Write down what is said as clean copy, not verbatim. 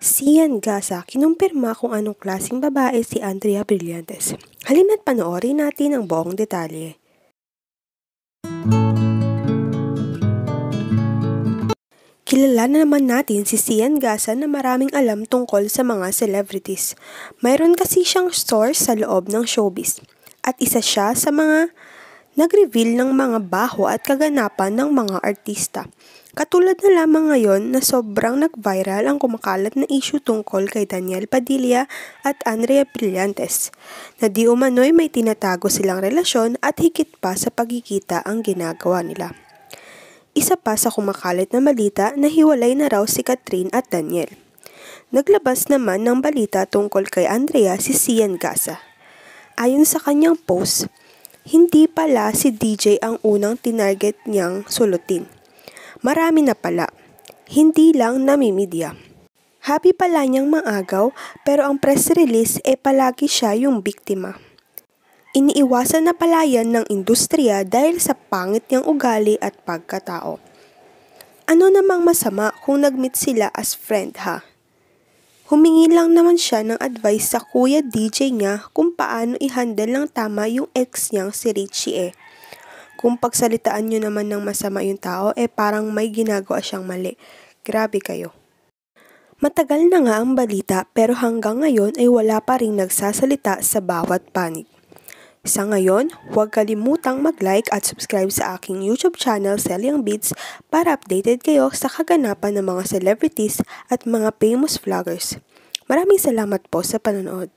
Sian Gasa kinumpirma kung anong klaseng babae si Andrea Brillantes. Halina't panoorin natin ang buong detalye. Kilala na naman natin si Sian Gasa na maraming alam tungkol sa mga celebrities. Mayroon kasi siyang source sa loob ng showbiz. At isa siya sa mga nag-reveal ng mga baho at kaganapan ng mga artista. Katulad na lamang ngayon na sobrang nag-viral ang kumakalat na issue tungkol kay Daniel Padilla at Andrea Brillantes, na di umano'y may tinatago silang relasyon at higit pa sa pagkikita ang ginagawa nila. Isa pa sa kumakalat na balita na hiwalay na raw si Catherine at Daniel. Naglabas naman ng balita tungkol kay Andrea si Sian Gasa. Ayon sa kanyang post, hindi pala si DJ ang unang tinarget niyang sulutin. Marami na pala, hindi lang namimidya. Happy pala niyang maagaw pero ang press release palagi siya yung biktima. Iniiwasan na pala yan ng industriya dahil sa pangit niyang ugali at pagkatao. Ano namang masama kung nag-meet sila as friend ha? Humingi lang naman siya ng advice sa kuya DJ niya kung paano i-handle ng tama yung ex niyang si Richie Kung pagsalitaan nyo naman ng masama yung tao, parang may ginagawa siyang mali. Grabe kayo. Matagal na nga ang balita pero hanggang ngayon ay wala pa ring nagsasalita sa bawat panig. Sa ngayon, huwag kalimutang mag-like at subscribe sa aking YouTube channel Celiang Beats para updated kayo sa kaganapan ng mga celebrities at mga famous vloggers. Maraming salamat po sa panonood.